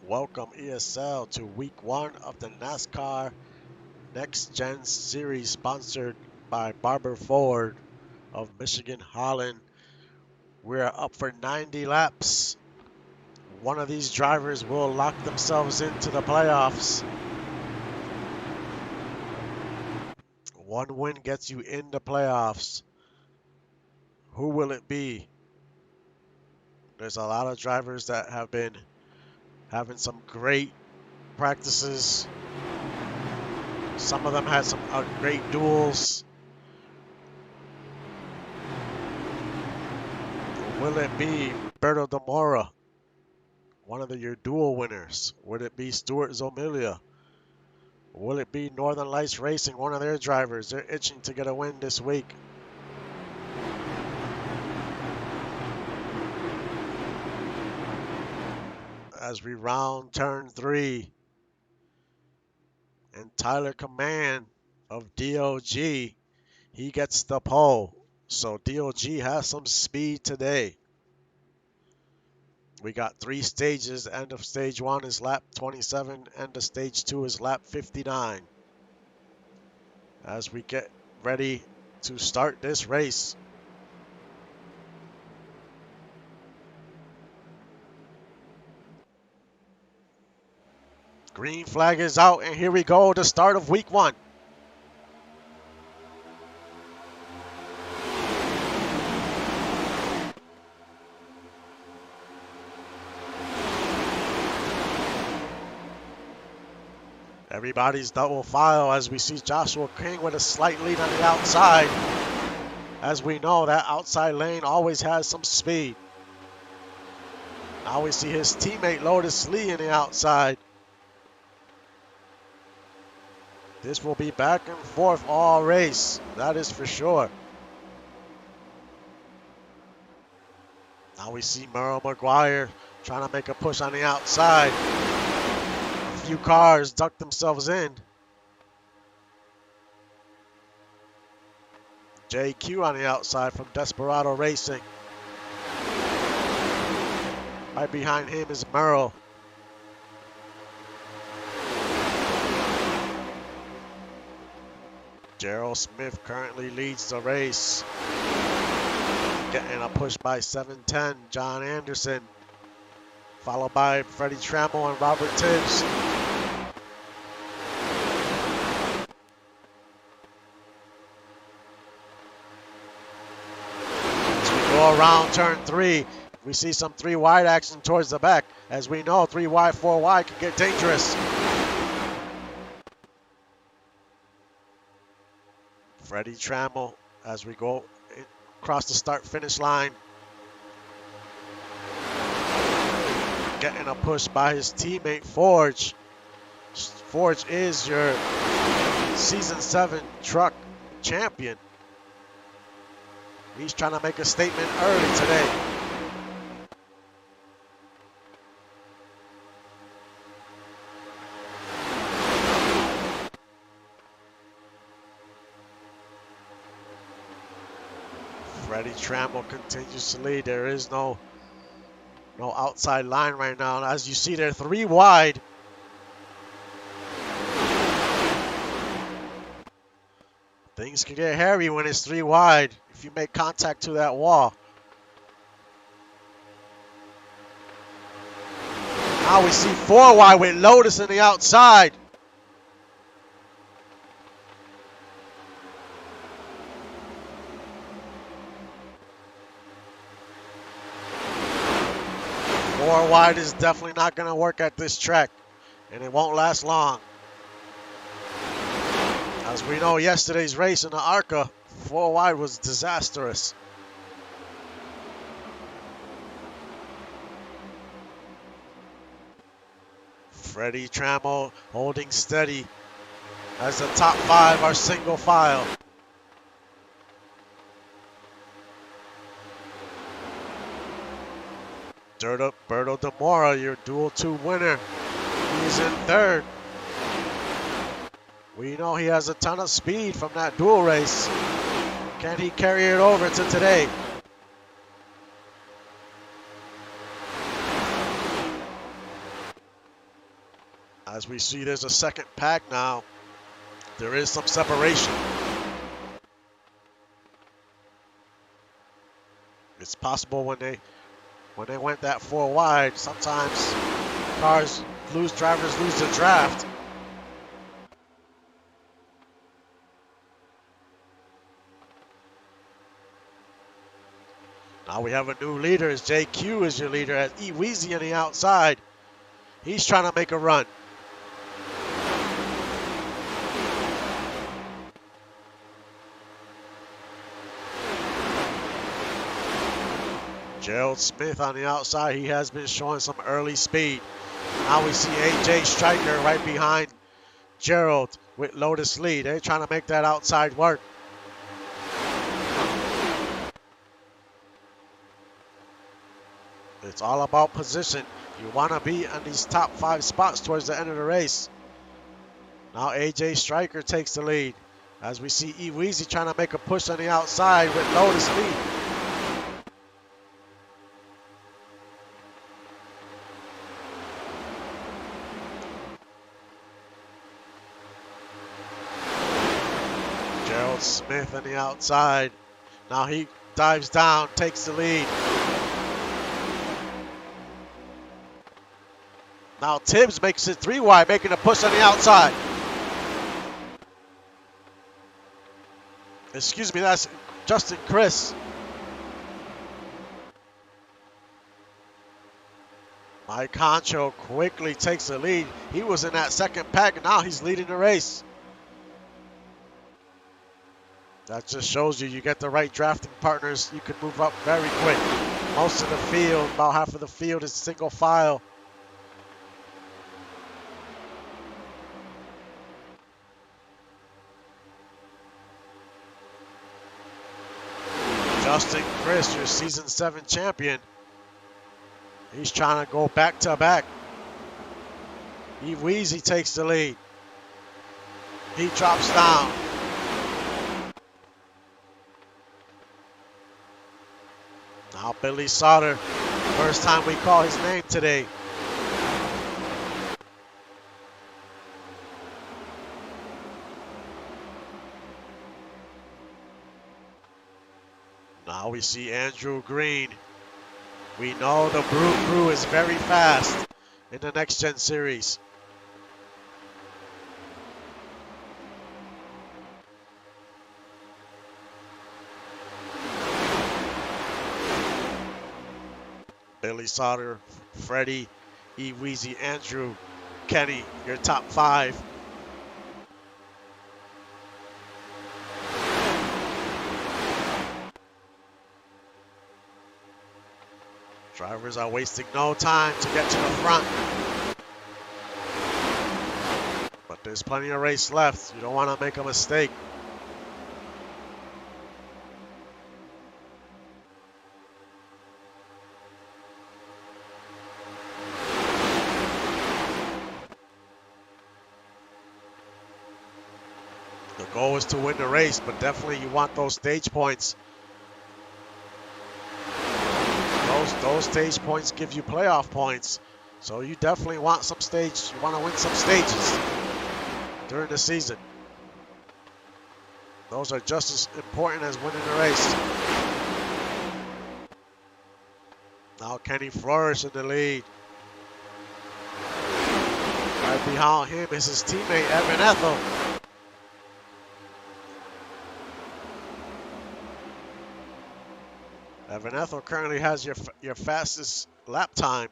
Welcome ESL to week 1 of the Nascar Next Gen Series sponsored by Barber Ford of Michigan, Holland. We're up for 90 laps. One of these drivers will lock themselves into the playoffs. One win gets you in the playoffs. Who will it be? There's a lot of drivers that have been having some great practices. Some of them had some great duels. Will it be Roberto Demora, one of your duel winners? Would it be Stuart Zomilia? Will it be Northern Lights Racing, one of their drivers? They're itching to get a win this week. As we round turn 3, and Tyler Command of DOG, he gets the pole. So DOG has some speed today. We got 3 stages. End of stage 1 is lap 27. End of stage 2 is lap 59. As we get ready to start this race. Green flag is out, and here we go, the start of week 1. Everybody's double file as we see Joshua King with a slight lead on the outside. As we know, that outside lane always has some speed. Now we see his teammate Lotus Lee in the outside. This will be back and forth all race, that is for sure. Now we see Merle McGuire trying to make a push on the outside. A few cars ducked themselves in. JQ on the outside from Desperado Racing. Right behind him is Merle. Gerald Smith currently leads the race. Getting a push by 710, John Anderson. Followed by Freddie Trammell and Robert Tibbs. As we go around turn 3, we see some 3 wide action towards the back. As we know, 3 wide, 4 wide can get dangerous. Freddie Trammell as we go across the start-finish line. Getting a push by his teammate Forge. Forge is your Season 7 truck champion. He's trying to make a statement early today. Freddie Trammell continues to lead. There is no outside line right now. As you see, they're 3 wide. Things can get hairy when it's 3 wide if you make contact to that wall. Now we see 4 wide with Lotus in the outside. Four wide is definitely not going to work at this track, and it won't last long. As we know, yesterday's race in the ARCA, 4 wide was disastrous. Freddie Trammell holding steady as the top 5 are single file. Roberto Demora, your Duel 2 winner. He's in 3rd. We know he has a ton of speed from that duel race. Can he carry it over to today? As we see, there's a second pack now. There is some separation. It's possible when they went that 4 wide, sometimes drivers lose the draft. Now we have a new leader. As JQ is your leader. As Weezy on the outside. He's trying to make a run. Gerald Smith on the outside. He has been showing some early speed. Now we see AJ Stryker right behind Gerald with Lotus Lee. They're trying to make that outside work. It's all about position. You want to be in these top 5 spots towards the end of the race. Now AJ Stryker takes the lead. As we see Weezy trying to make a push on the outside with Lotus Lee. Gerald Smith on the outside. Now he dives down, takes the lead. Now Tibbs makes it 3 wide, making a push on the outside. Excuse me, that's Justin Chris. Mike Concho quickly takes the lead. He was in that second pack, and now he's leading the race. That just shows you get the right drafting partners, you can move up very quick. Most of the field, about half of the field, is single file. Justin Chris, your season 7 champion. He's trying to go back to back. Weezy takes the lead. He drops down. Now Billy Sauter, first time we call his name today. Now we see Andrew Green. We know the Brew Crew is very fast in the Next Gen Series. Billy Sauter, Freddie, Weezy, Andrew, Kenny, your top 5. Drivers are wasting no time to get to the front. But there's plenty of race left. You don't want to make a mistake. The goal is to win the race, but definitely you want those stage points. Those stage points give you playoff points. So you definitely want some stage. You want to win some stages during the season. Those are just as important as winning the race. Now Kenny Flores in the lead. Right behind him is his teammate Evan Ethel. Evan Ethel currently has your fastest lap time.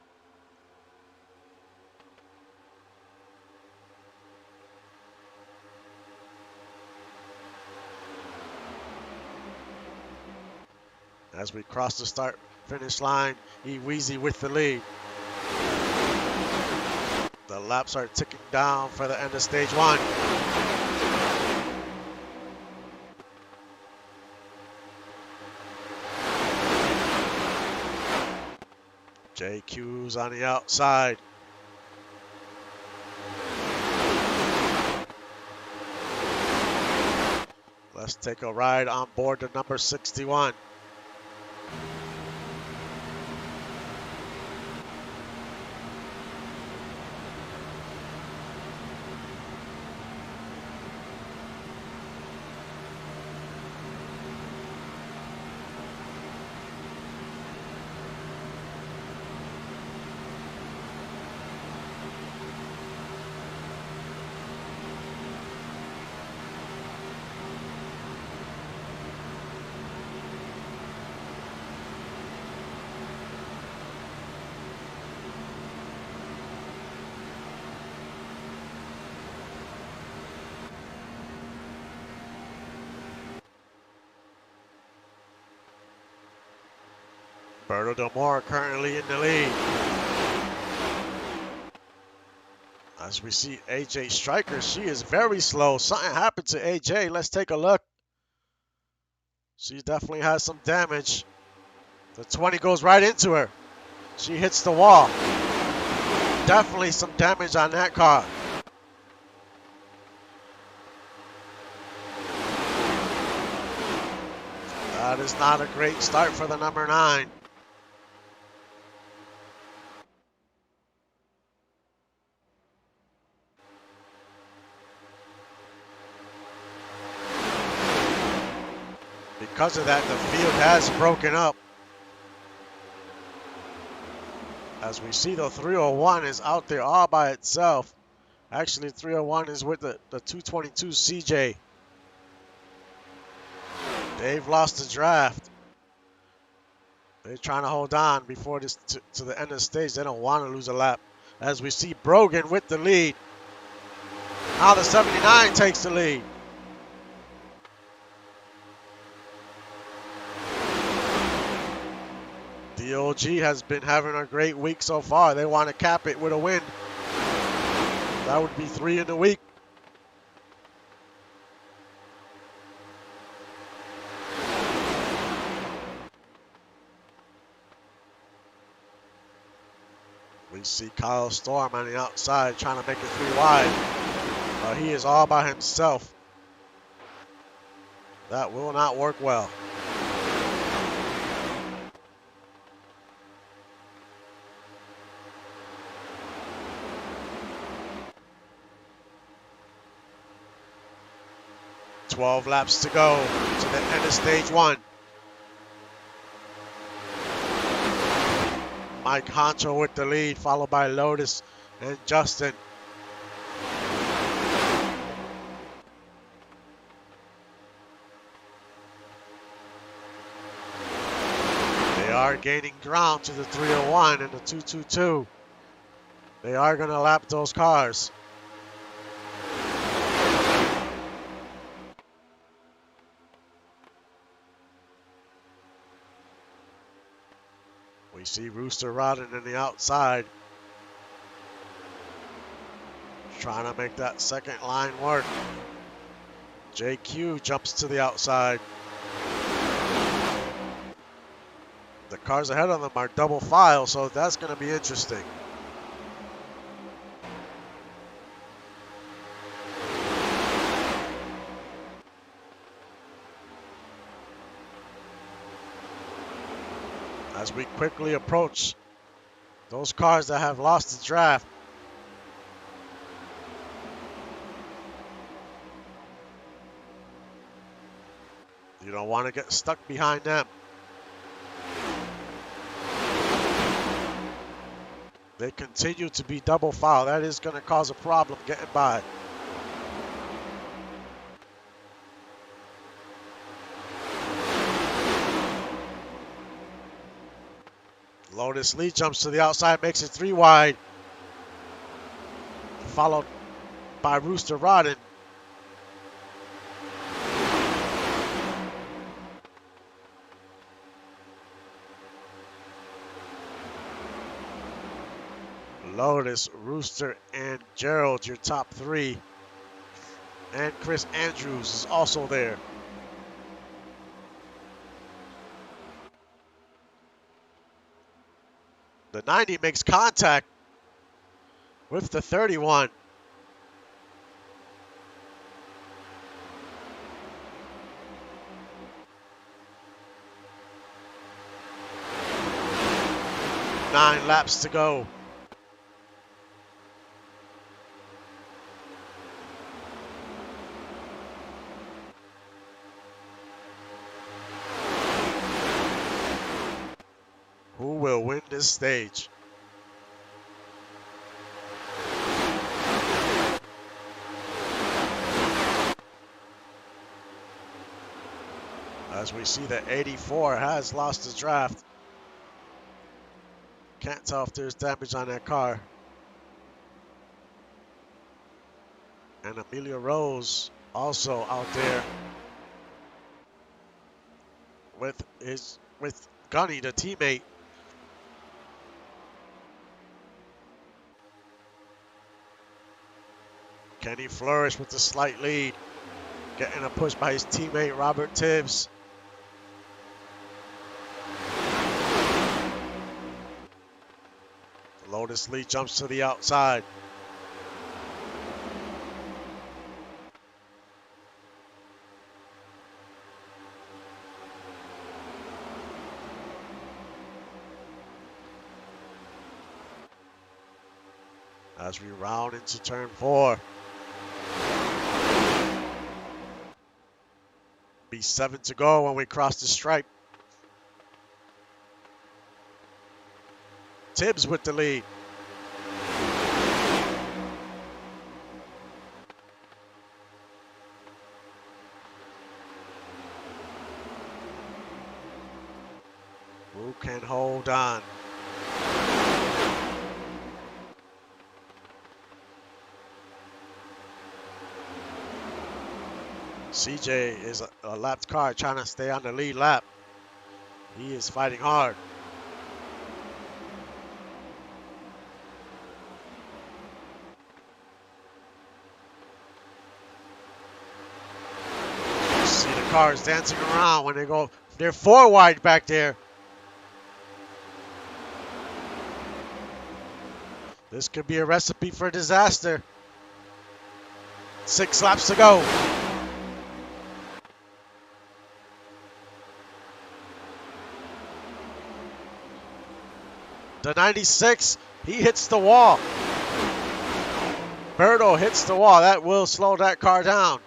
As we cross the start-finish line, Weezy with the lead. The laps are ticking down for the end of stage 1. JQ's on the outside. Let's take a ride on board the number 61. Berto Del Moro currently in the lead. As we see AJ Stryker, she is very slow. Something happened to AJ. Let's take a look. She definitely has some damage. The 20 goes right into her. She hits the wall. Definitely some damage on that car. That is not a great start for the number 9. Because of that, the field has broken up. As we see, the 301 is out there all by itself. Actually, 301 is with the 222 CJ. They've lost the draft. They're trying to hold on before this to the end of the stage. They don't want to lose a lap. As we see Brogan with the lead. Now the 79 takes the lead. DOG has been having a great week so far. They want to cap it with a win. That would be 3 in the week. We see Kyle Storm on the outside trying to make it 3 wide. He is all by himself. That will not work well. "12 laps to go to the end of stage 1. Mike Honcho with the lead, followed by Lotus and Justin. They are gaining ground to the 301 and the 222. They are going to lap those cars. We see Rooster Rodden on the outside, trying to make that second line work. JQ jumps to the outside. The cars ahead of them are double file, so that's going to be interesting. As we quickly approach those cars that have lost the draft. You don't want to get stuck behind them. They continue to be double foul. That is going to cause a problem getting by. Lotus Lee jumps to the outside, makes it 3 wide. Followed by Rooster Rodden. Lotus, Rooster, and Gerald, your top 3. And Chris Andrews is also there. The 90 makes contact with the 31. Nine laps to go. Who will win this stage? As we see that 84 has lost his draft. Can't tell if there's damage on that car. And Emilio Rose also out there with Gunny, the teammate. Kenny Flourish with the slight lead, getting a push by his teammate Robert Tibbs. Lotus Lee jumps to the outside. As we round into turn 4. Be 7 to go when we cross the stripe. Tibbs with the lead. Who can hold on? CJ is a lapped car trying to stay on the lead lap. He is fighting hard. See the cars dancing around when they go. They're 4 wide back there. This could be a recipe for disaster. 6 laps to go. The 96, he hits the wall. Berto hits the wall. That will slow that car down.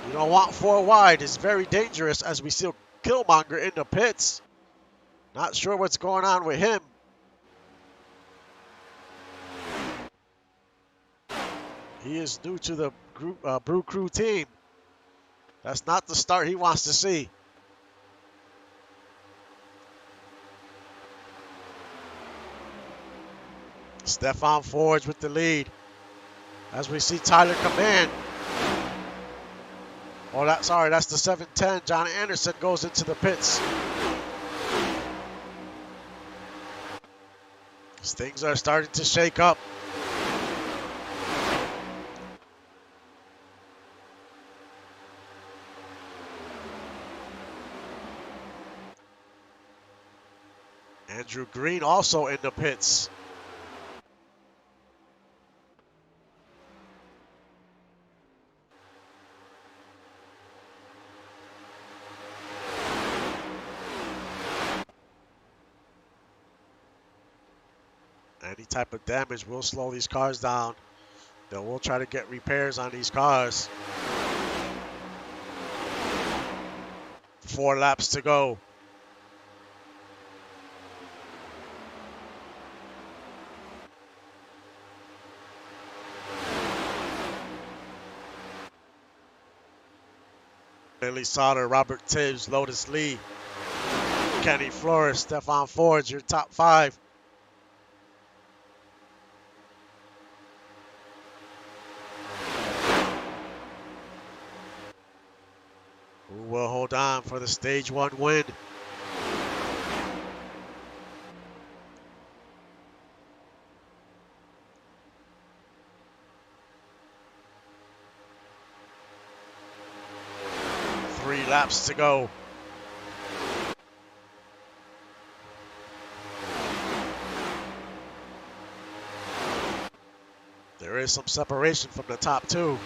You don't want 4 wide. It's very dangerous as we see Killmonger in the pits. Not sure what's going on with him. He is new to the Brew Crew team. That's not the start he wants to see. Stefan Forge with the lead. As we see Tyler come in. Oh, that's the 710. John Anderson goes into the pits. Things are starting to shake up. Andrew Green also in the pits. Any type of damage will slow these cars down. They will try to get repairs on these cars. 4 laps to go. Billy Sauter, Robert Tibbs, Lotus Lee, Kenny Flores, Stefan Forge, your top 5. Who will hold on for the stage 1 win? Three laps to go. There is some separation from the top 2.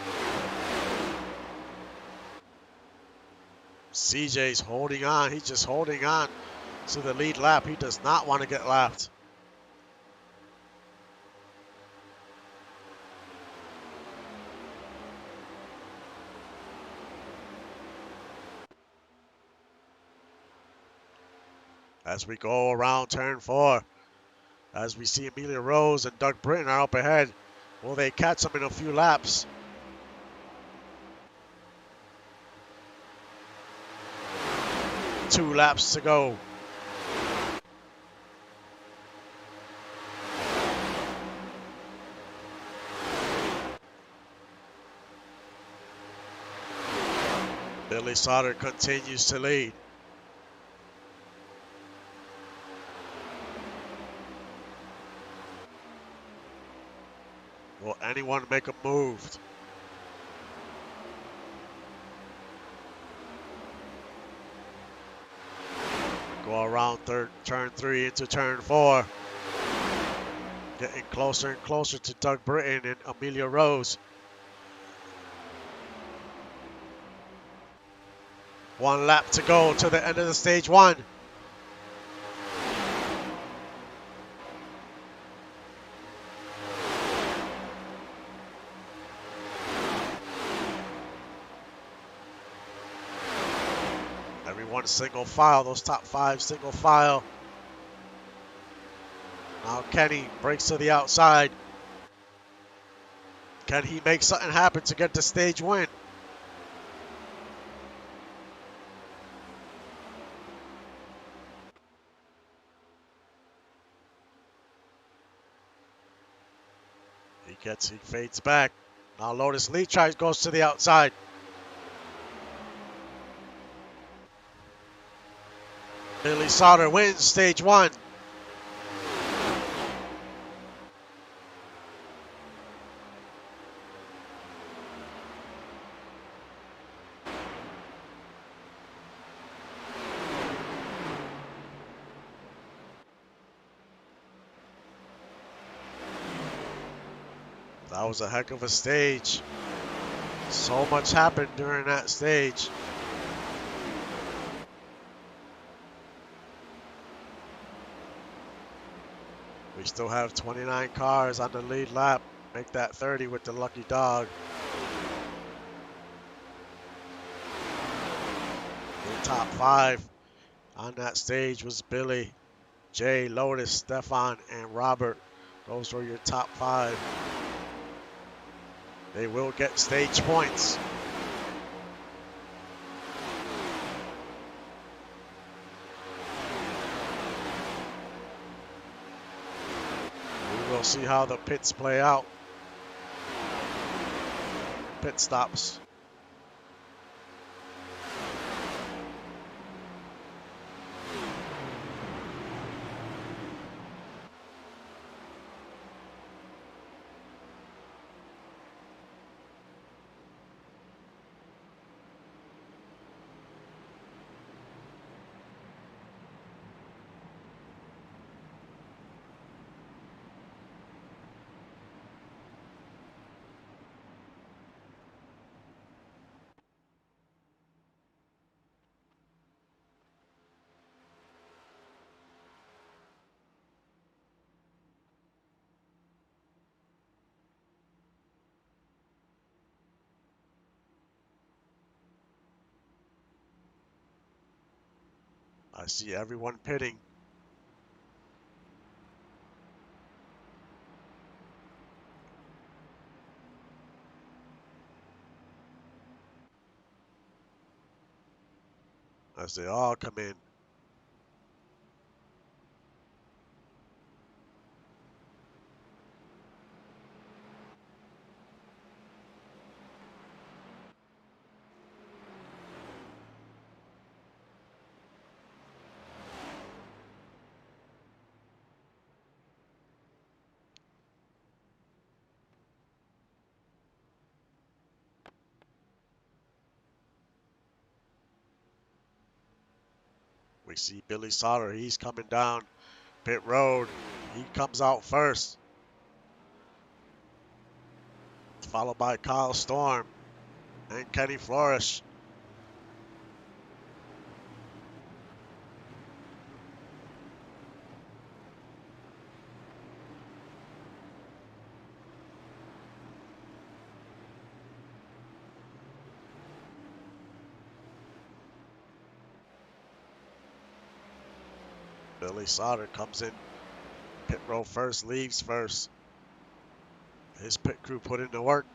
CJ's holding on. He's just holding on to the lead lap. He does not want to get lapped. As we go around turn 4, as we see Amelia Rose and Doug Britton are up ahead. Will they catch them in a few laps? Two laps to go. Billy Sauter continues to lead. Will anyone make a move? Go around turn 3 into turn 4. Getting closer and closer to Doug Britton and Amelia Rose. One lap to go to the end of the stage 1. Everyone single file, those top 5 single file. Now Kenny breaks to the outside. Can he make something happen to get the stage win? He fades back. Now Lotus Lee goes to the outside. Billy Sauter wins stage 1. That was a heck of a stage. So much happened during that stage. We still have 29 cars on the lead lap. Make that 30 with the lucky dog. The top 5 on that stage was Billy, Jay, Lotus, Stefan, and Robert. Those were your top 5. They will get stage points. We will see how the pits play out. Pit stops. I see everyone pitting. As they all come in. We see Billy Sauter. He's coming down pit road. He comes out first. Followed by Kyle Storm and Kenny Florish. Billy Sauter comes in pit road first, leaves first. His pit crew put in the work.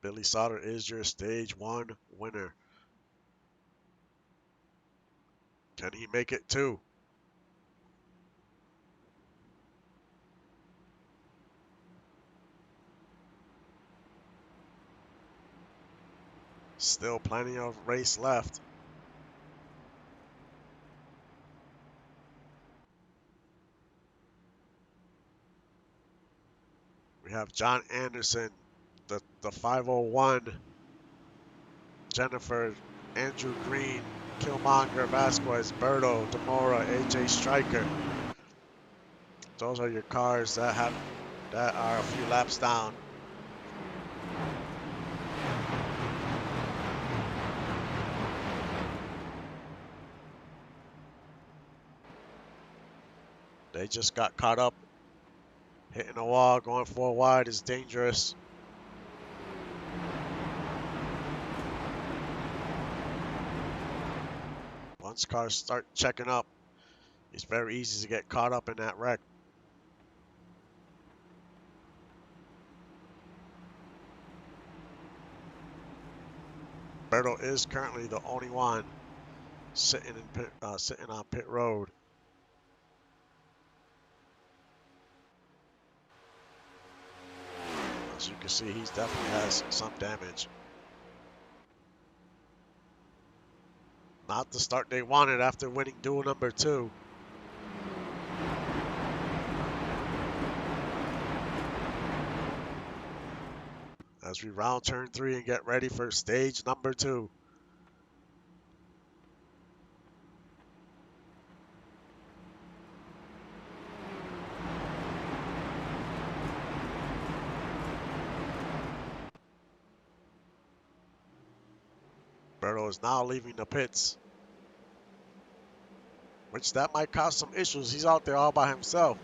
Billy Sauter is your stage 1 winner. Can he make it 2? Still plenty of race left. We have John Anderson, the 501, Jennifer, Andrew Green, Killmonger, Vasquez, Berto, Demora, AJ Stryker. Those are your cars that are a few laps down. They just got caught up. Hitting a wall, going 4 wide is dangerous. Once cars start checking up, it's very easy to get caught up in that wreck. Berto is currently the only one sitting on pit road. As you can see, he definitely has some damage. Not the start they wanted after winning duel number 2. As we round turn 3 and get ready for stage number 2. Berto is now leaving the pits, which that might cause some issues. He's out there all by himself.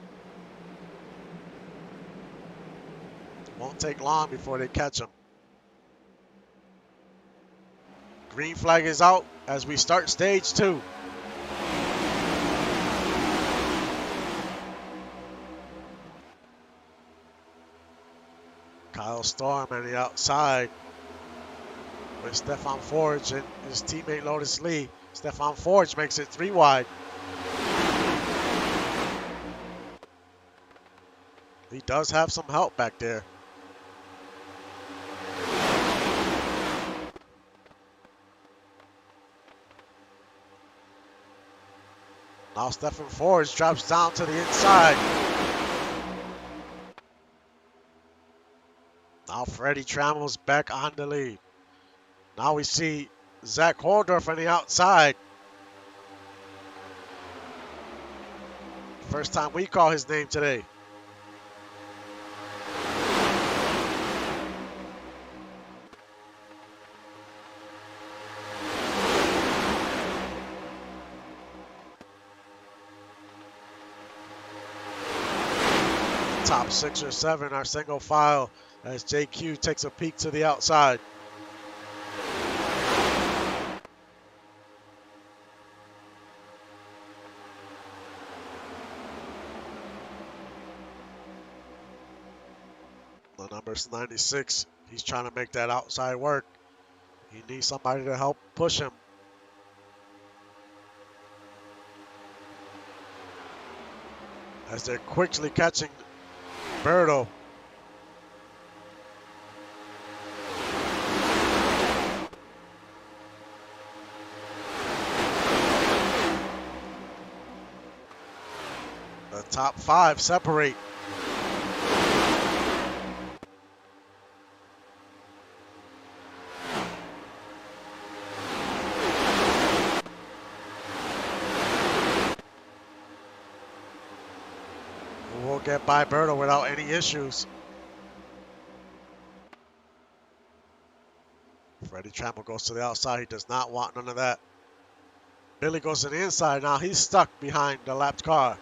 Won't take long before they catch him. Green flag is out as we start stage 2. Kyle Storm on the outside with Stefan Forge and his teammate Lotus Lee. Stefan Forge makes it 3 wide. He does have some help back there. Now Stefan Forge drops down to the inside. Now Freddie Trammell's back on the lead. Now we see Zach Holdorf on the outside. First time we call his name today. Top 6 or 7 are single file as JQ takes a peek to the outside. The number's 96. He's trying to make that outside work. He needs somebody to help push him. As they're quickly catching Berto. The top 5 separate. We'll get by Berto without any issues. Freddie Trammell goes to the outside. He does not want none of that. Billy goes to the inside. Now he's stuck behind the lapped car.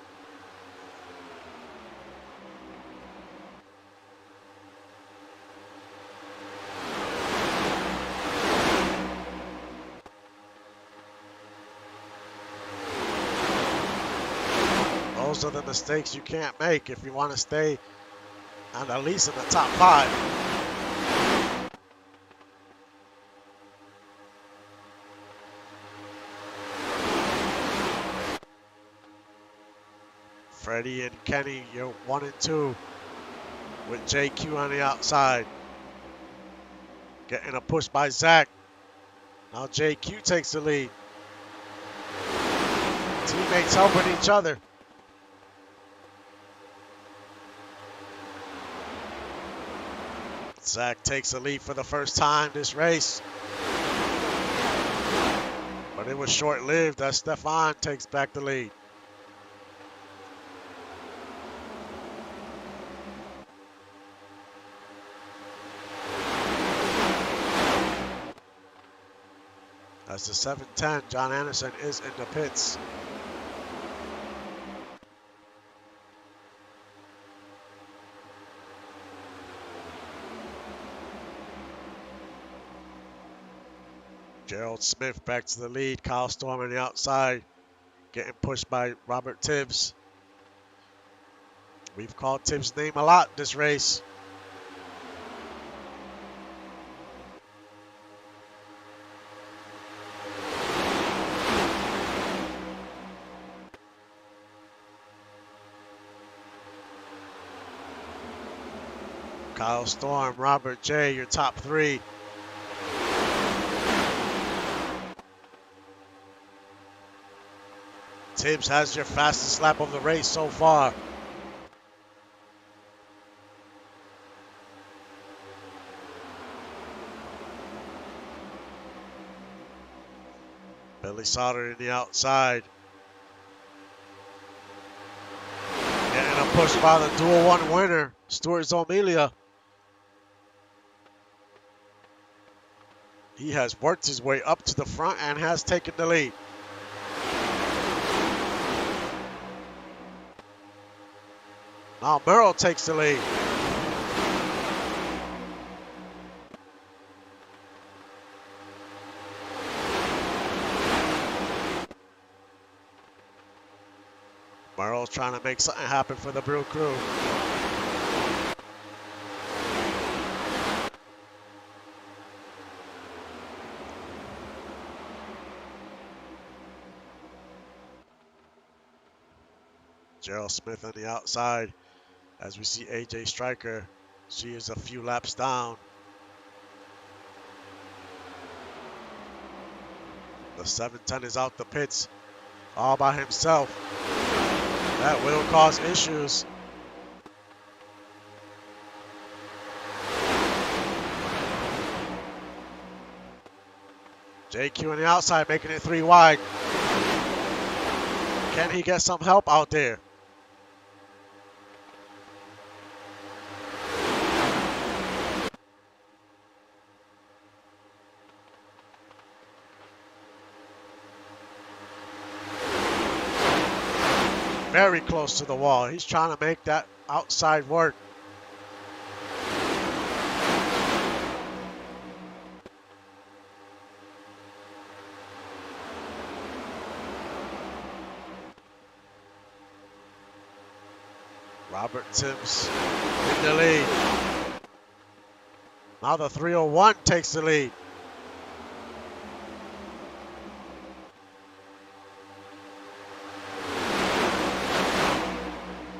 Those are the mistakes you can't make if you want to stay on at least in the top 5. Freddie and Kenny, you're 1 and 2 with JQ on the outside. Getting a push by Zach. Now JQ takes the lead. Teammates helping each other. Zach takes the lead for the first time this race. But it was short-lived as Stefan takes back the lead. As the 710, John Anderson is in the pits. Gerald Smith back to the lead. Kyle Storm on the outside, getting pushed by Robert Tibbs. We've called Tibbs' name a lot this race. Kyle Storm, Robert J, your top three. Tibbs has your fastest lap of the race so far. Billy Sauter in the outside. Getting a push by the Dual 1 winner, Stuart Zomilia. He has worked his way up to the front and has taken the lead. Now Merrill takes the lead. Merrill's trying to make something happen for the Brew Crew. Gerald Smith on the outside. As we see AJ Stryker, she is a few laps down. The 710 is out the pits all by himself. That will cause issues. JQ on the outside, making it 3 wide. Can he get some help out there? Very close to the wall. He's trying to make that outside work. Robert Tibbs in the lead. Now the 301 takes the lead.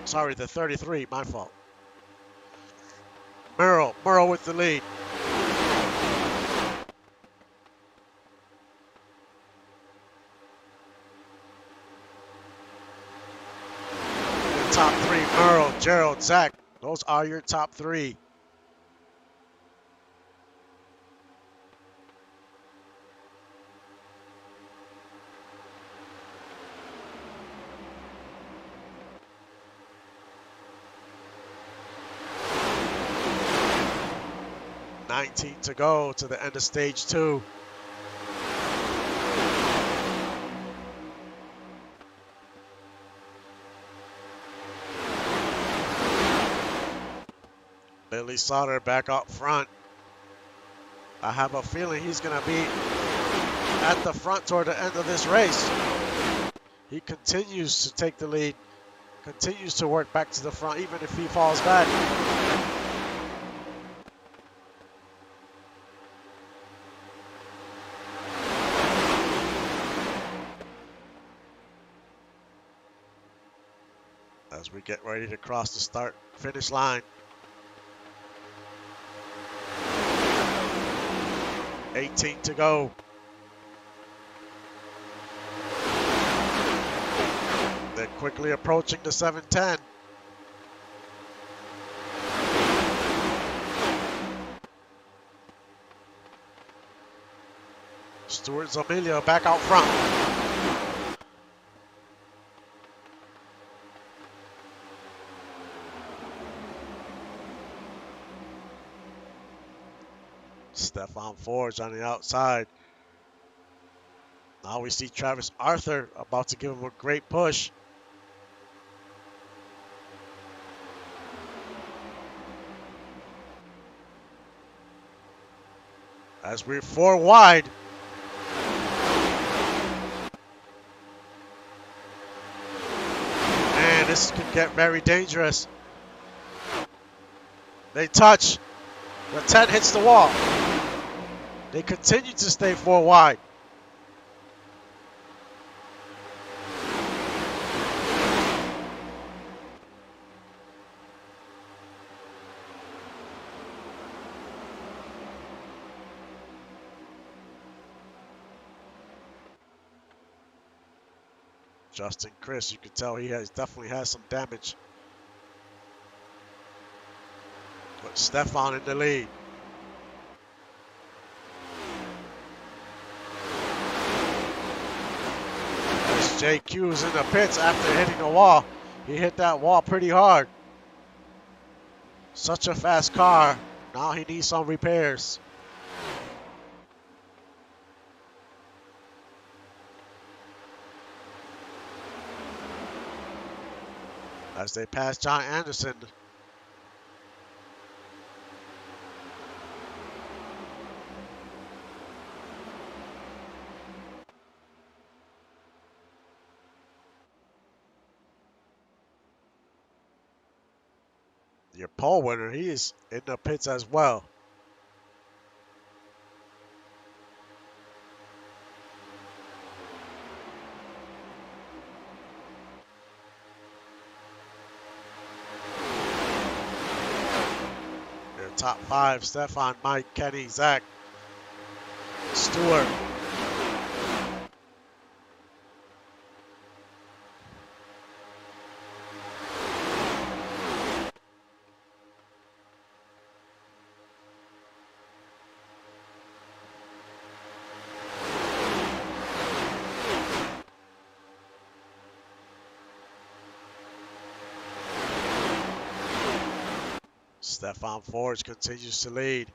Sorry, the 33, my fault. Merrill with the lead. The top three, Merrill, Gerald, Zach. Those are your top three. To go to the end of stage 2. Billy Sauter back up front. I have a feeling he's going to be at the front toward the end of this race. He continues to take the lead, continues to work back to the front even if he falls back. As we get ready to cross the start-finish line. 18 to go. quickly approaching the 710. Stuart Zamilia back out front. Stefan Forge on the outside. Now we see Travis Arthur about to give him a great push. As we're 4 wide. And this could get very dangerous. They touch. The 10 hits the wall. They continue to stay 4 wide. Justin Chris, you can tell he definitely has some damage. But Stefan in the lead. As JQ's in the pits after hitting the wall. He hit that wall pretty hard. Such a fast car. Now he needs some repairs. As they pass John Anderson. Your pole winner, he is in the pits as well. Their top 5, Stefan, Mike, Kenny, Zach, Stewart. Stefan Forge continues to lead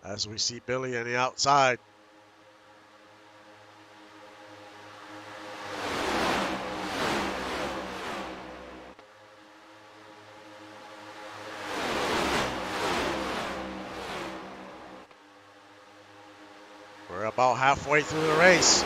as we see Billy on the outside. We're about halfway through the race.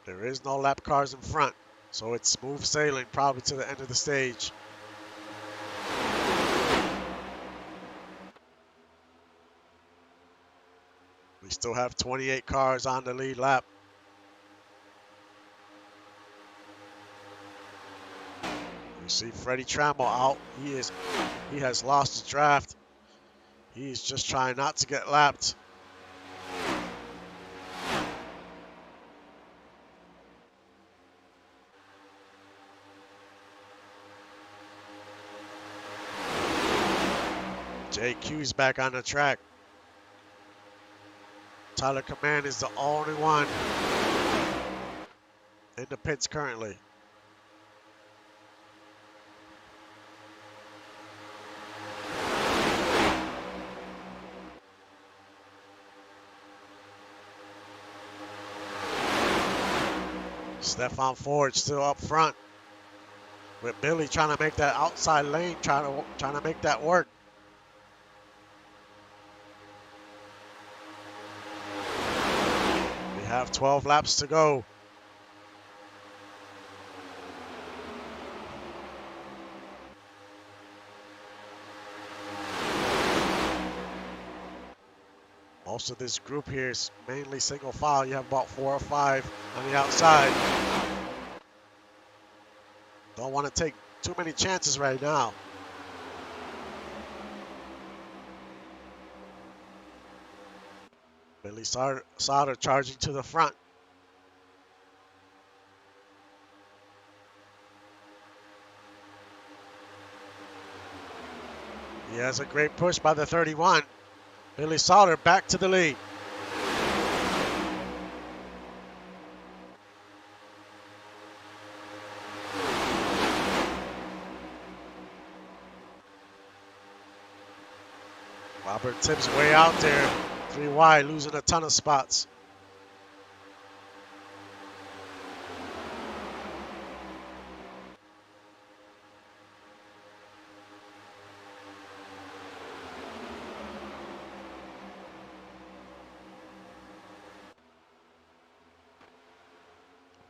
There is no lap cars in front, so it's smooth sailing probably to the end of the stage. We still have 28 cars on the lead lap. You see Freddie Trammell out. He has lost his draft. He is just trying not to get lapped. JQ's back on the track. Tyler Command is the only one in the pits currently. Stefan Forge still up front with Billy trying to make that outside lane, trying to make that work. We have 12 laps to go. Most of this group here is mainly single file. You have about 4 or 5 on the outside. Don't want to take too many chances right now. Billy Sauter charging to the front. He has a great push by the 31. Billy Sauter back to the lead. Robert Tibbs way out there. 3 wide, losing a ton of spots.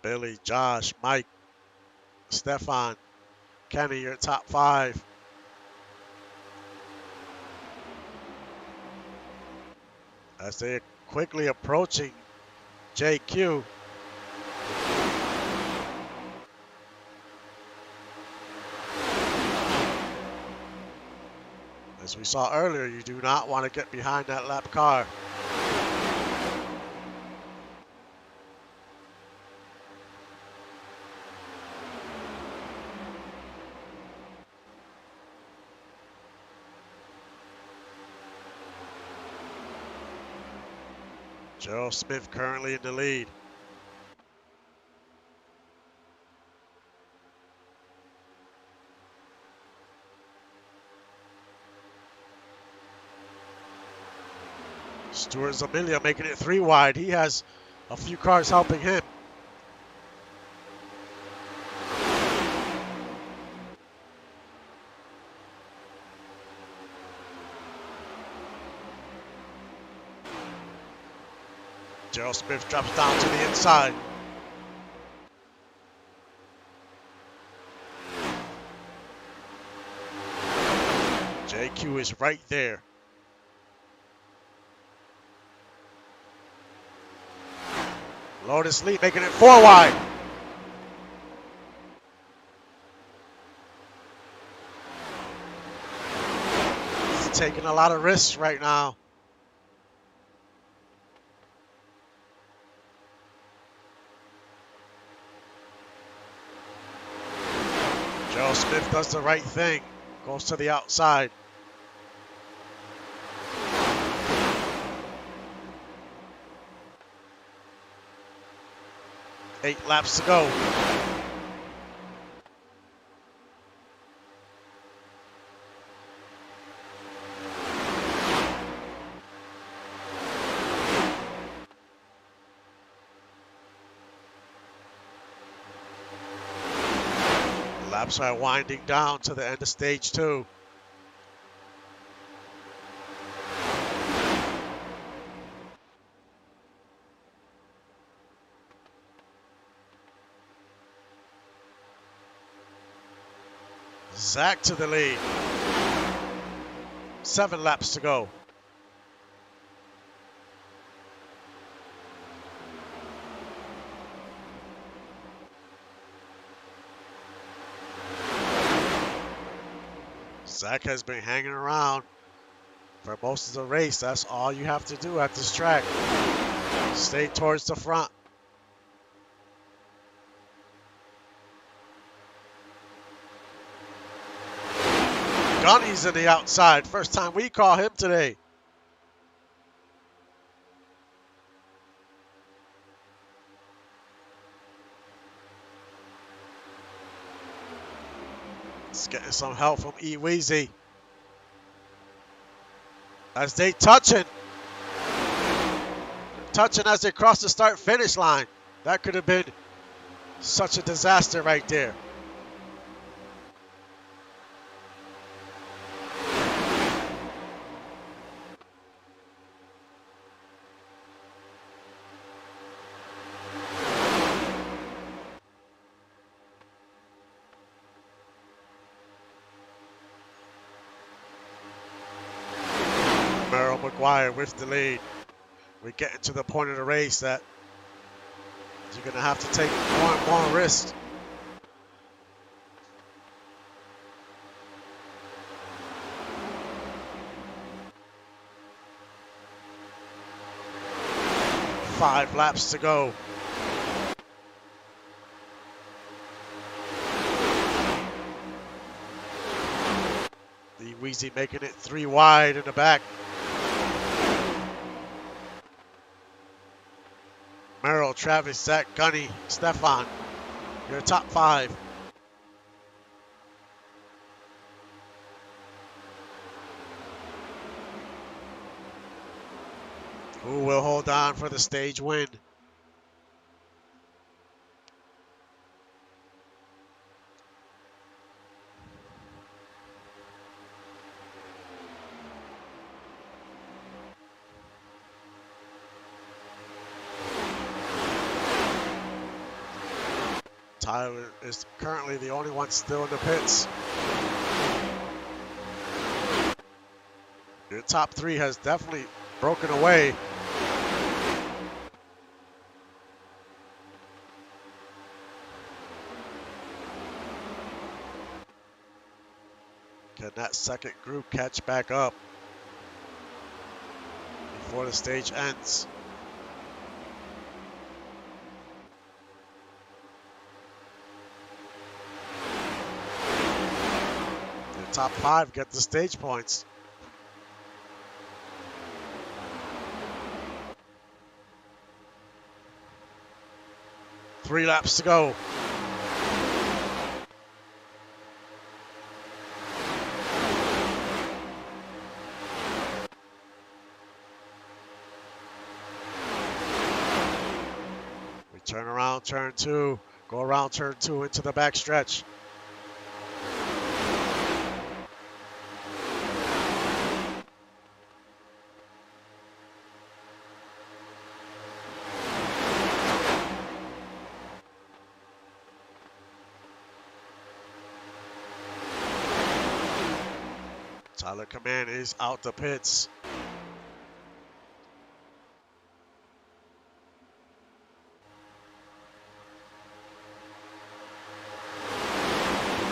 Billy, Josh, Mike, Stefan, Kenny, your top 5. As they're quickly approaching JQ. As we saw earlier, you do not want to get behind that lap car. Gerald Smith currently in the lead. Stuart Zamilia making it 3 wide. He has a few cars helping him. Gerald Smith drops down to the inside. JQ is right there. Lotus Lee making it 4 wide. He's taking a lot of risks right now. Joe Smith does the right thing. Goes to the outside. Eight laps to go. Laps are winding down to the end of stage 2. Zach to the lead. 7 laps to go. Zach has been hanging around for most of the race. That's all you have to do at this track. Stay towards the front. Gunny's in the outside. First time we call him today. He's getting some help from E Weezy. As they touching as they cross the start-finish line. That could have been such a disaster right there. Merrill McGuire with the lead. We're getting to the point of the race that you're going to have to take more and more risks. 5 laps to go. The Wheezy making it 3 wide in the back. Merrill, Travis, Zach, Gunny, Stefan, your top 5. Who will hold on for the stage win? Tyler is currently the only one still in the pits. Your top 3 has definitely broken away. Can that second group catch back up before the stage ends? The top 5 get the stage points. Three laps to go. We turn around turn 2, go around turn 2 into the backstretch. Tyler Command is out the pits.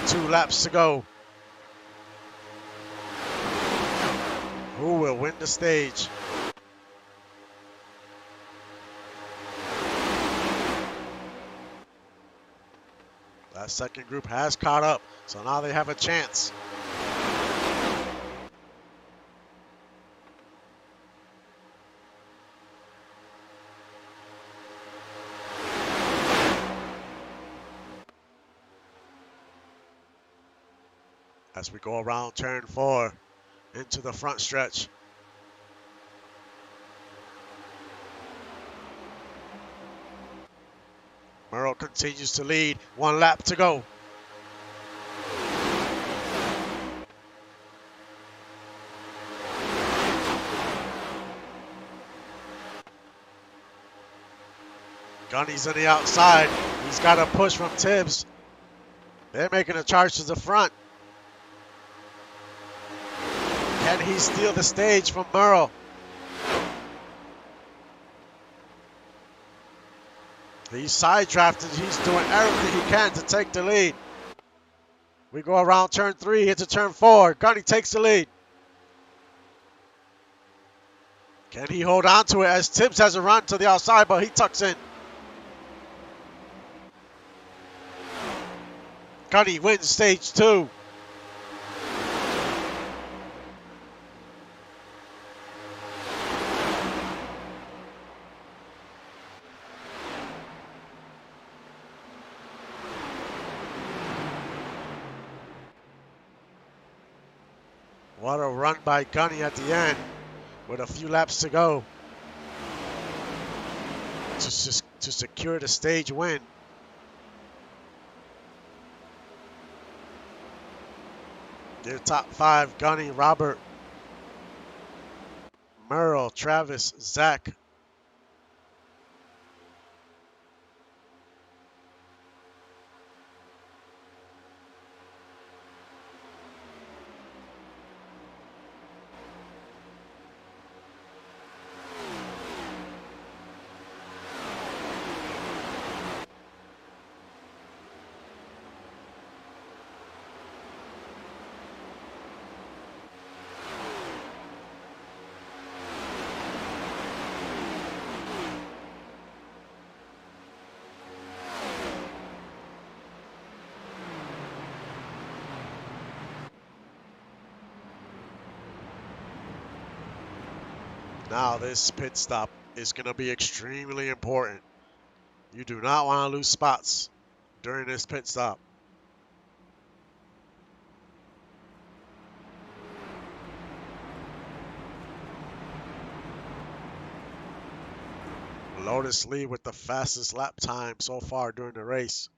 Two laps to go. Who will win the stage? That second group has caught up, so now they have a chance. As we go around turn 4 into the front stretch. Merle continues to lead. 1 lap to go. Gunny's on the outside. He's got a push from Tibbs. They're making a charge to the front. Can he steal the stage from Merle? He's side drafted. He's doing everything he can to take the lead. We go around turn 3 into turn 4. Gunny takes the lead. Can he hold on to it as Tibbs has a run to the outside, but he tucks in. Gunny wins stage 2. What a run by Gunny at the end with a few laps to go to secure the stage win. Their top 5, Gunny, Robert, Merle, Travis, Zach. Now this pit stop is going to be extremely important. You do not want to lose spots during this pit stop. Lotus lead with the fastest lap time so far during the race.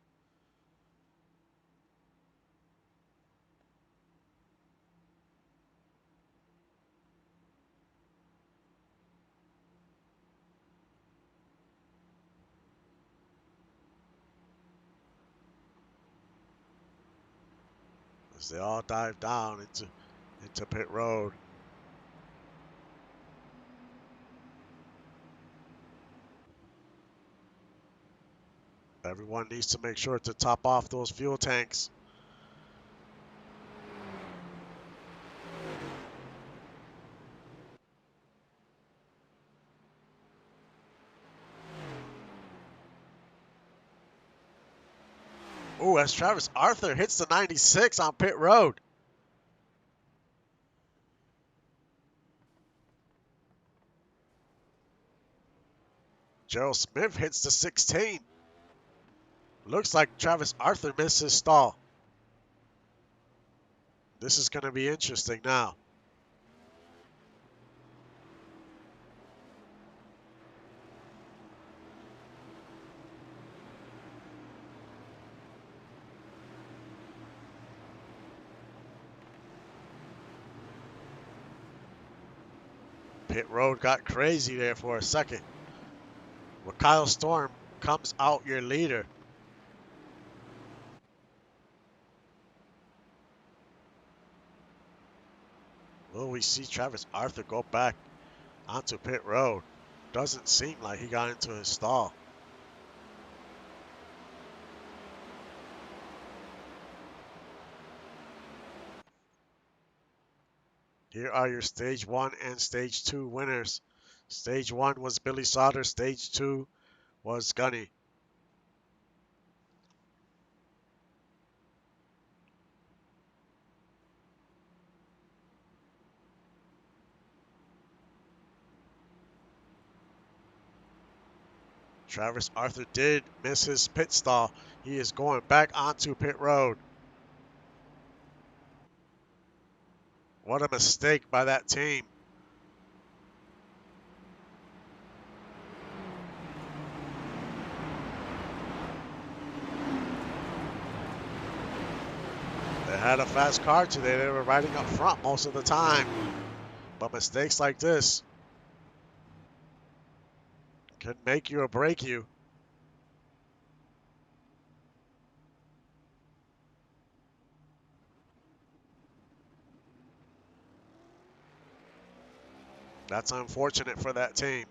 As they all dive down into pit road. Everyone needs to make sure to top off those fuel tanks. Ooh, as Travis Arthur hits the 96 on pit road. Gerald Smith hits the 16. Looks like Travis Arthur missed his stall. This is going to be interesting now. Pit road got crazy there for a second. Well, Kyle Storm comes out your leader. Will we see Travis Arthur go back onto pit road? Doesn't seem like he got into his stall. Here are your Stage 1 and Stage 2 winners. Stage 1 was Billy Sauter. Stage 2 was Gunny. Travis Arthur did miss his pit stall. He is going back onto pit road. What a mistake by that team. They had a fast car today. They were riding up front most of the time. But mistakes like this can make you or break you. That's unfortunate for that team.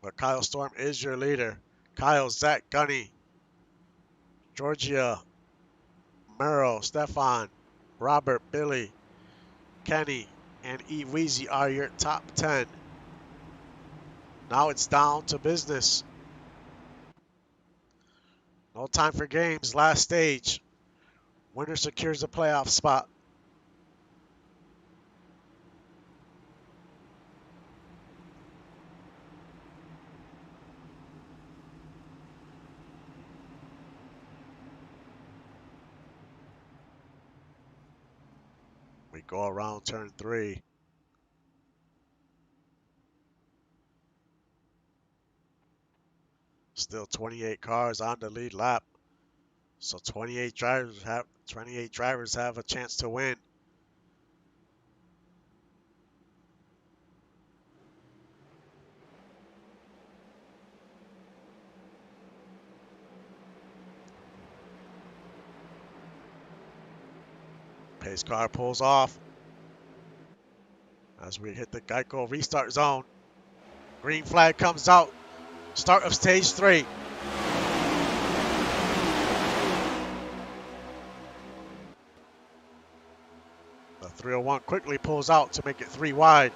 But Kyle Storm is your leader. Kyle, Zach, Gunny, Georgia, Merrill, Stefan, Robert, Billy, Kenny, and E. Weezy are your top 10. Now it's down to business. No time for games. Last stage. Winner secures a playoff spot. We go around turn 3. Still 28 cars on the lead lap. So 28 drivers have a chance to win. Pace car pulls off as we hit the Geico restart zone. Green flag comes out. Start of stage 3. The 301 quickly pulls out to make it 3 wide.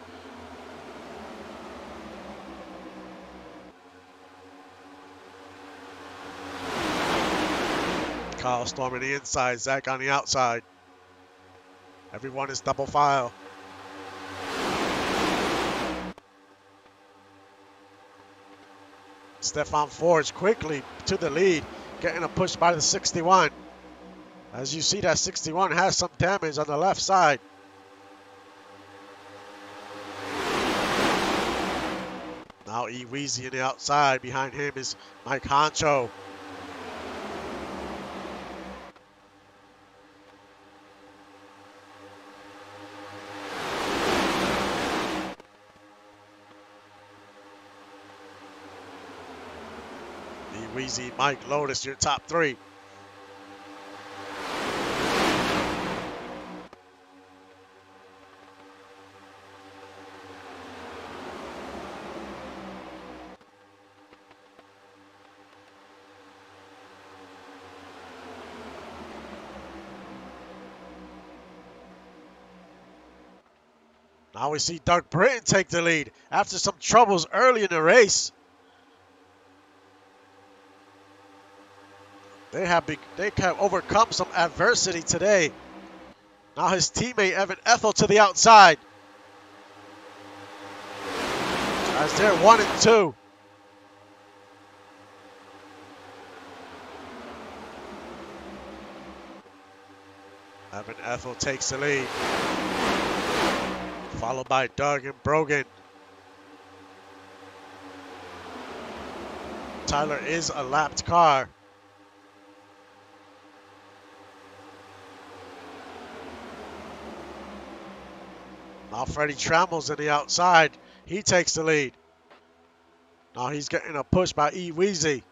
Kyle Storm on the inside, Zach on the outside. Everyone is double file. Stefan Forge quickly to the lead, getting a push by the 61. As you see, that 61 has some damage on the left side. Now E Weezy on the outside. Behind him is Mike Honcho. E Weezy, Mike Lotus, your top three. Now we see Doug Britton take the lead after some troubles early in the race. They have overcome some adversity today. Now his teammate Evan Ethel to the outside. As they're 1 and 2. Evan Ethel takes the lead. Followed by Doug and Brogan. Tyler is a lapped car. Now Freddie Trammell's on the outside. He takes the lead. Now he's getting a push by E Weezy.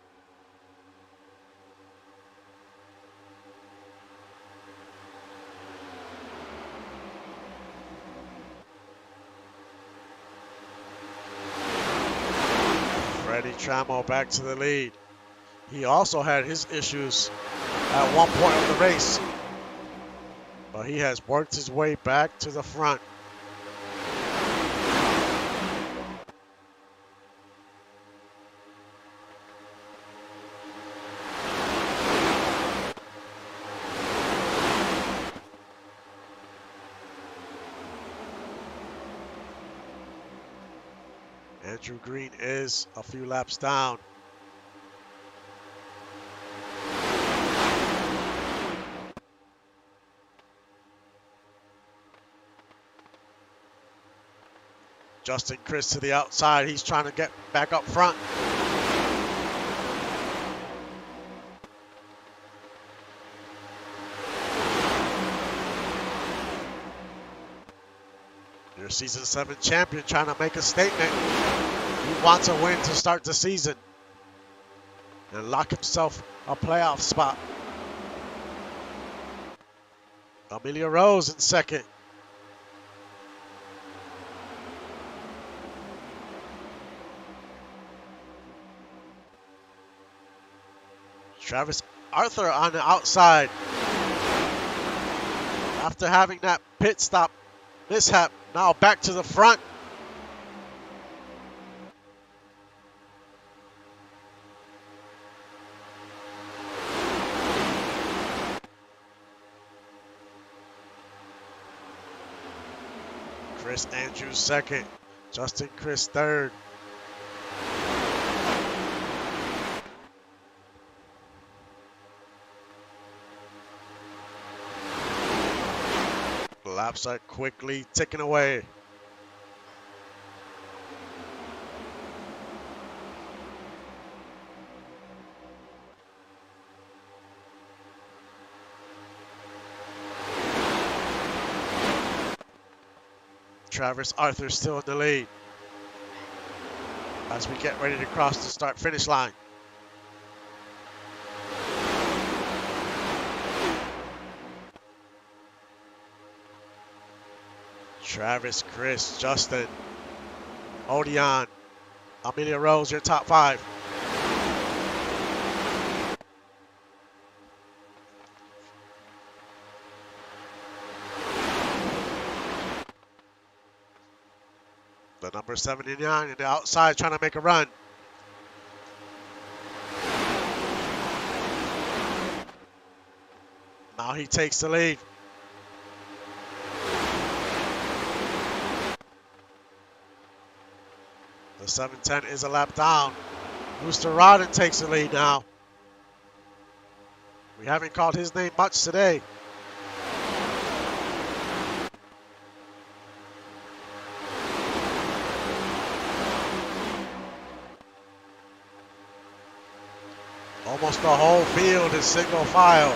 Freddie Trammell back to the lead. He also had his issues at one point of the race, but he has worked his way back to the front. Andrew Green is a few laps down. Justin Chris to the outside. He's trying to get back up front. Your season 7 champion trying to make a statement. He wants a win to start the season and lock himself a playoff spot. Amelia Rose in second. Travis Arthur on the outside. After having that pit stop mishap, now back to the front. Chris Andrews second. Justin Chris third. Laps are quickly ticking away. Travis Arthur still in the lead as we get ready to cross the start-finish line. Travis, Chris, Justin, Odeon, Amelia Rose, your top 5. The number 79 in the outside trying to make a run. Now he takes the lead. 7:10 is a lap down. Rooster Rodden takes the lead now. We haven't called his name much today. Almost the whole field is single file.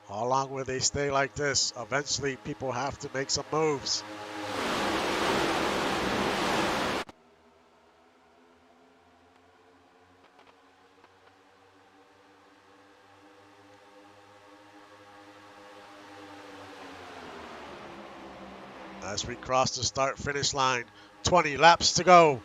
How long will they stay like this? Eventually, people have to make some moves. As we cross the start-finish line, 20 laps to go.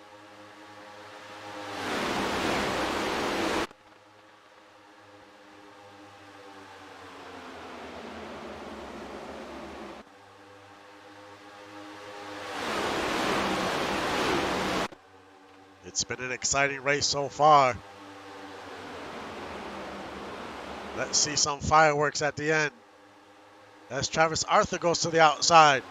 It's been an exciting race so far. Let's see some fireworks at the end as Travis Arthur goes to the outside.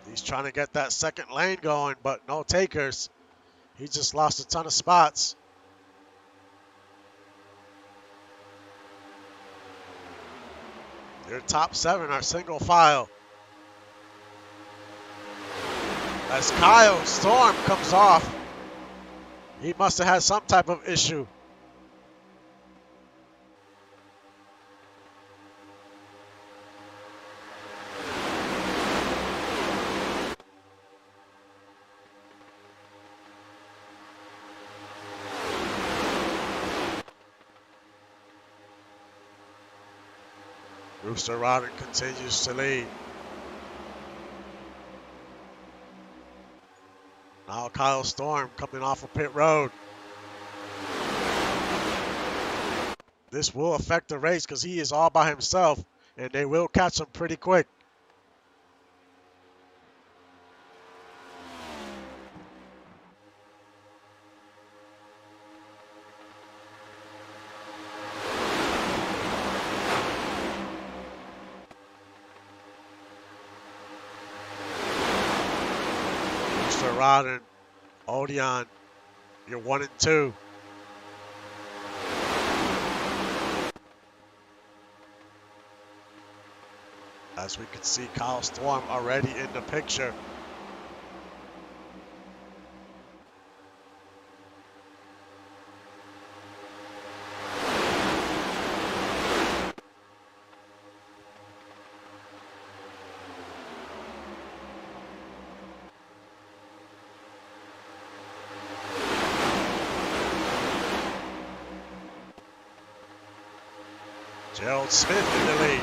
He's trying to get that second lane going, but no takers. He just lost a ton of spots. Their top 7 are single file. As Kyle Storm comes off, he must have had some type of issue. Rooster Rodden continues to lead. Now Kyle Storm coming off of pit road. This will affect the race because he is all by himself, and they will catch him pretty quick. Rodden, Odeon, you're 1 and 2. As we can see, Kyle Storm already in the picture. Gerald Smith in the lead.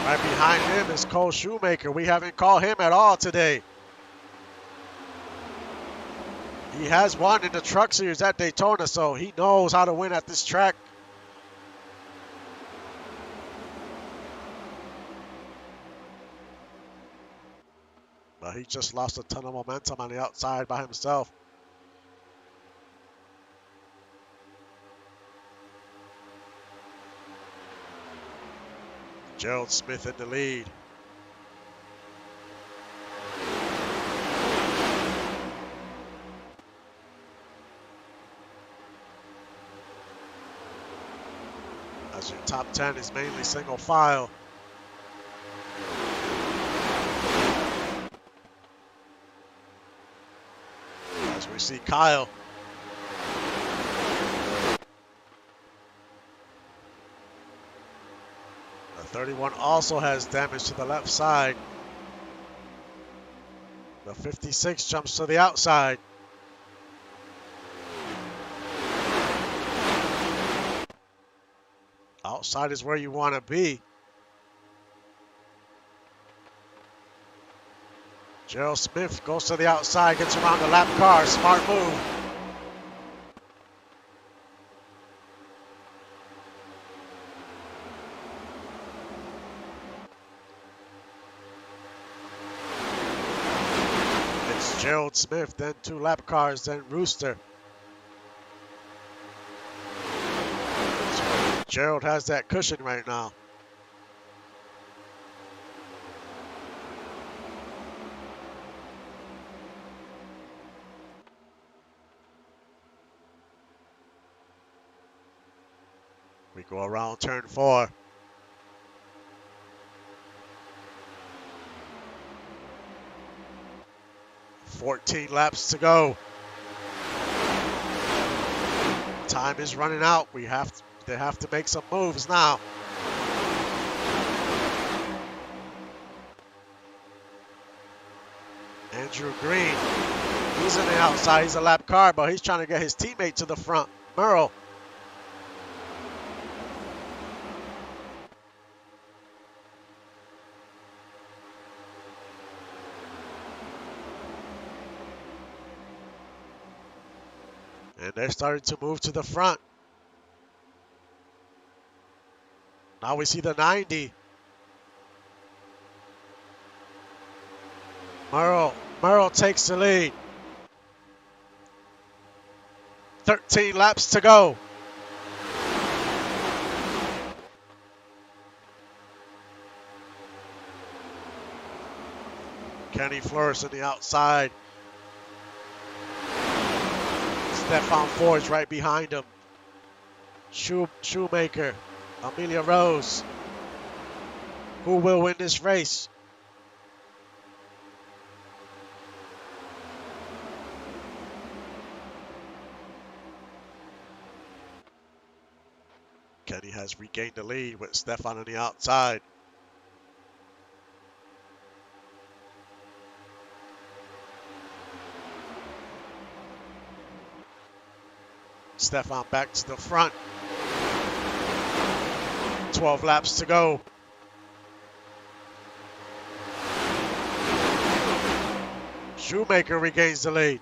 Right behind him is Cole Shoemaker. We haven't called him at all today. He has won in the Truck Series at Daytona, so he knows how to win at this track. But he just lost a ton of momentum on the outside by himself. Gerald Smith in the lead. As your top 10 is mainly single file. As we see Kyle. The 31 also has damage to the left side. The 56 jumps to the outside. Outside is where you want to be. Gerald Smith goes to the outside, gets around the lap car. Smart move. Gerald Smith, then 2 lap cars, then Rooster. Gerald has that cushion right now. We go around turn 4. $14 laps to go. Time is running out. They have to make some moves now. Andrew Green, he's on the outside. He's a lap car, but he's trying to get his teammate to the front. Merle. And they're starting to move to the front. Now we see the 90. Merle takes the lead. 13 laps to go. Kenny Flores on the outside. Stefan Ford's right behind him. Shoemaker, Amelia Rose. Who will win this race? Kenny has regained the lead with Stefan on the outside. Stefan back to the front. 12 laps to go. Shoemaker regains the lead.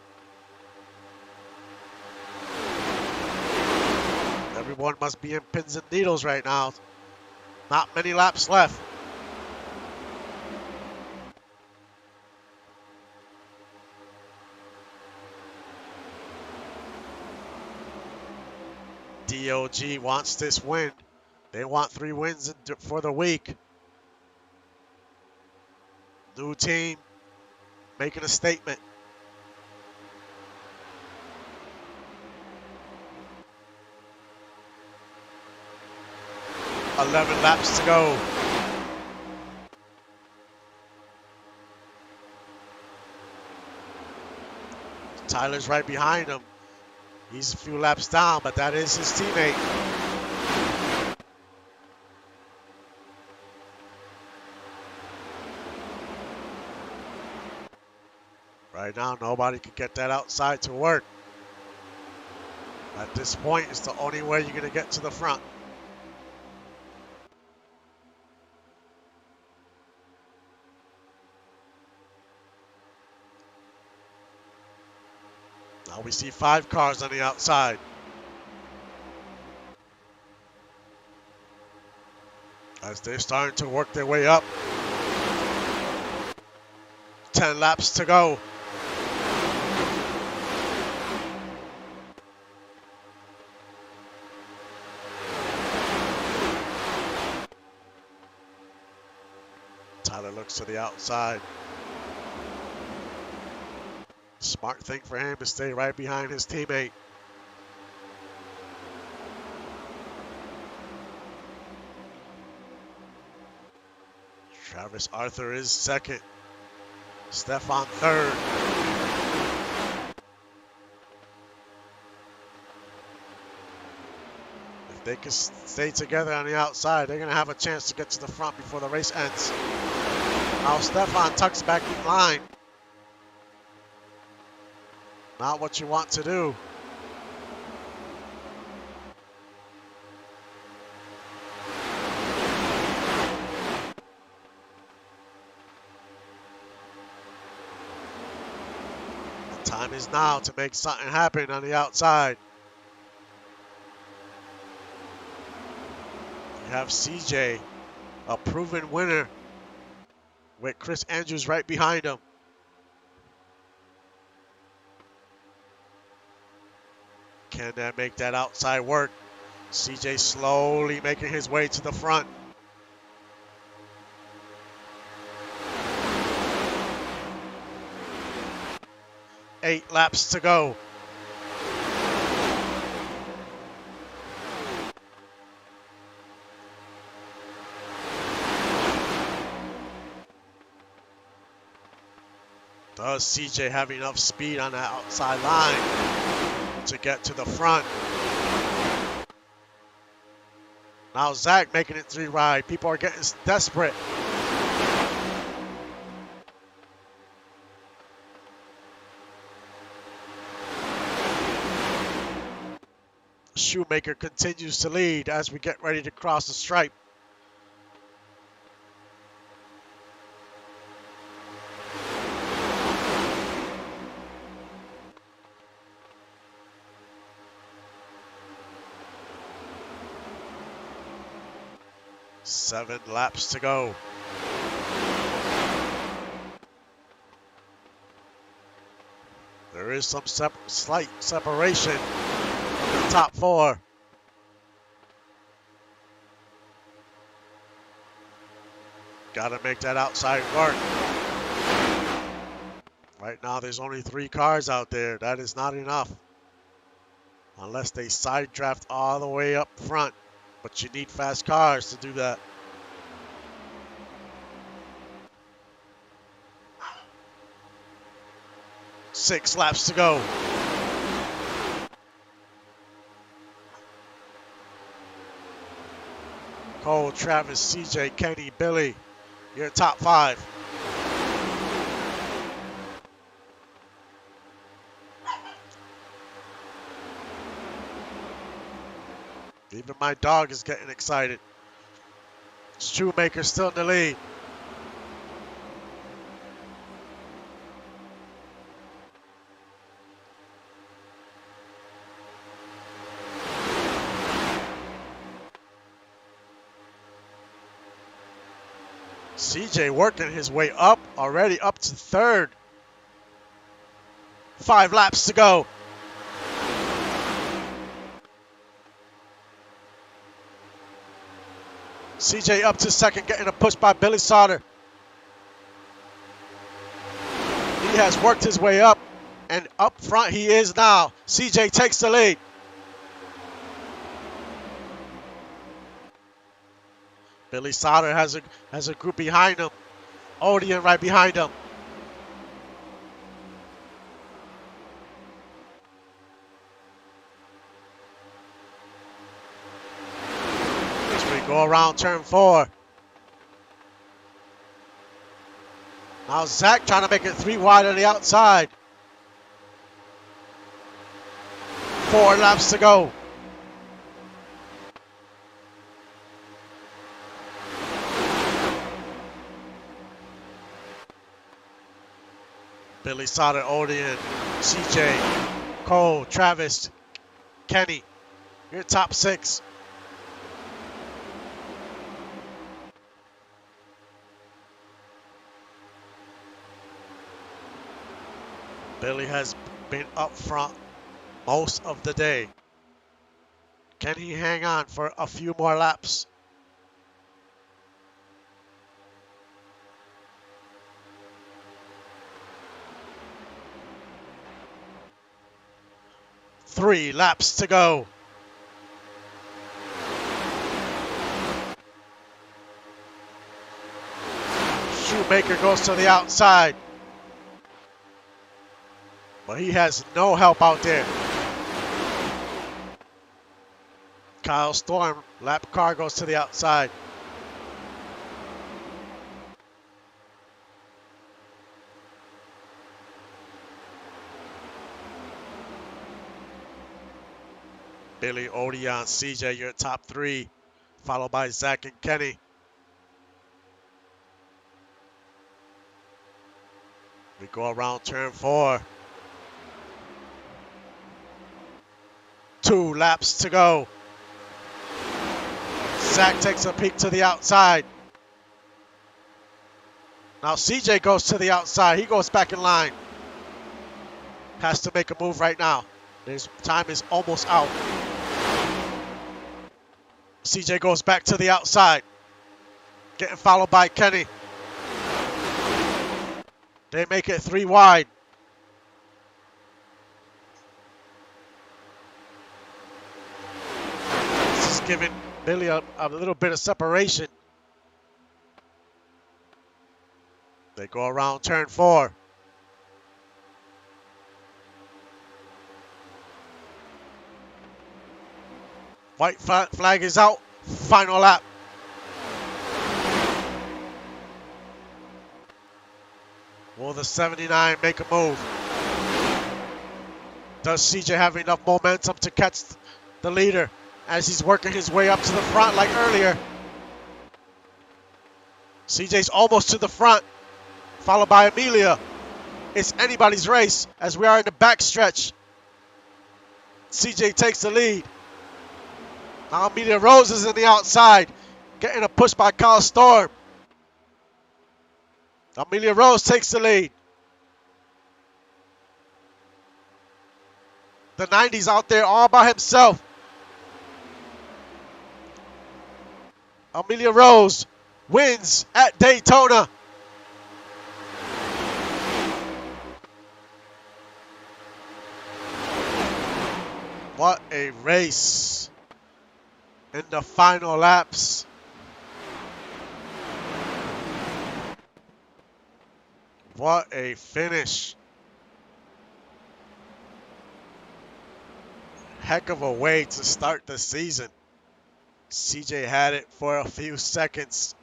Everyone must be in pins and needles right now. Not many laps left. DOG wants this win. They want 3 wins for the week. New team making a statement. $11 laps to go. Tyler's right behind him. He's a few laps down, but that is his teammate. Right now, nobody can get that outside to work. At this point, it's the only way you're going to get to the front. Now we see 5 cars on the outside. As they're starting to work their way up. 10 laps to go. Tyler looks to the outside. Smart thing for him to stay right behind his teammate. Travis Arthur is second. Stefan third. If they can stay together on the outside, they're going to have a chance to get to the front before the race ends. Now Stefan tucks back in line. Not what you want to do. The time is now to make something happen on the outside. You have CJ, a proven winner, with Chris Andrews right behind him. Can that make that outside work? CJ slowly making his way to the front. 8 laps to go. Does CJ have enough speed on that outside line to get to the front? Now Zach making it 3 wide. People are getting desperate. Shoemaker continues to lead as we get ready to cross the stripe. Seven laps to go. There is some slight separation from the top 4. Gotta make that outside work. Right now there's only 3 cars out there. That is not enough. Unless they side draft all the way up front. But you need fast cars to do that. Six laps to go. Cole, Travis, CJ, Kenny, Billy, you're top 5. Even my dog is getting excited. Shoemaker still in the lead. CJ working his way up, already up to 3rd. 5 laps to go. CJ up to 2nd, getting a push by Billy Sauter. He has worked his way up, and up front he is now. CJ takes the lead. Billy Sauter has a group behind him. Odeon right behind him. As we go around turn 4. Now Zach trying to make it 3 wide on the outside. 4 laps to go. Billy Sauter, Odeon, CJ, Cole, Travis, Kenny. You're top 6. Billy has been up front most of the day. Can he hang on for a few more laps? Three laps to go. Shoemaker goes to the outside. But he has no help out there. Kyle Storm, lap car goes to the outside. Billy, Odeon, CJ, your top 3, followed by Zach and Kenny. We go around turn 4. 2 laps to go. Zach takes a peek to the outside. Now CJ goes to the outside. He goes back in line. Has to make a move right now. His time is almost out. CJ goes back to the outside. Getting followed by Kenny. They make it 3 wide. This is giving Billy a little bit of separation. They go around turn 4. White flag is out. Final lap. Will the 79 make a move? Does CJ have enough momentum to catch the leader as he's working his way up to the front like earlier? CJ's almost to the front, followed by Amelia. It's anybody's race as we are in the backstretch. CJ takes the lead. Now Amelia Rose is in the outside, getting a push by Kyle Storm. Amelia Rose takes the lead. The 90's out there all by himself. Amelia Rose wins at Daytona. What a race in the final laps. What a finish. Heck of a way to start the season. CJ had it for a few seconds.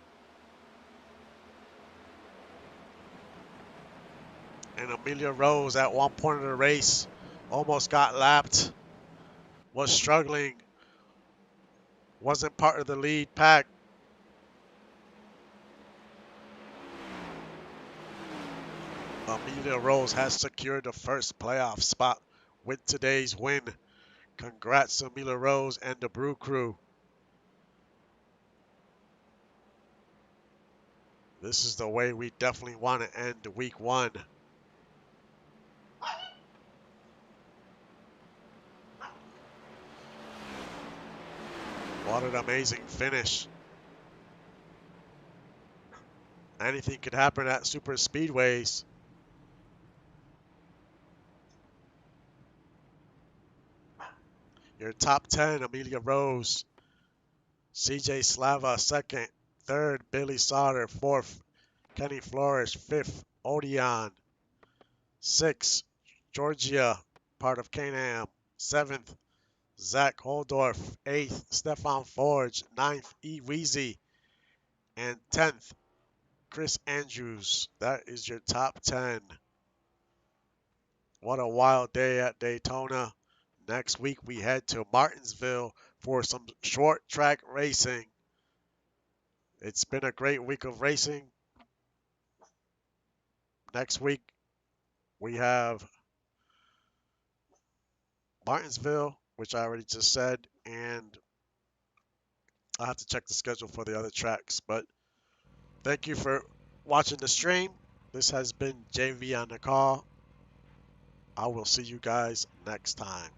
And Amelia Rose at one point of the race almost got lapped. Was struggling. Wasn't part of the lead pack. Amelia Rose has secured the first playoff spot with today's win. Congrats to Amelia Rose and the Brew Crew. This is the way we definitely want to end week 1. What an amazing finish. Anything could happen at super speedways. Your top 10, Amelia Rose. CJ Slava, 2nd. 3rd, Billy Sauter. 4th, Kenny Flores. 5th, Odeon. 6th, Georgia, part of Can-Am. 7th, Zach Holdorf. 8th, Stefan Forge. 9th, E. Weezy. And 10th, Chris Andrews. That is your top 10. What a wild day at Daytona. Next week we head to Martinsville for some short track racing. It's been a great week of racing. Next week we have Martinsville, which I already just said, and I'll have to check the schedule for the other tracks. But thank you for watching the stream. This has been JV on the call. I will see you guys next time.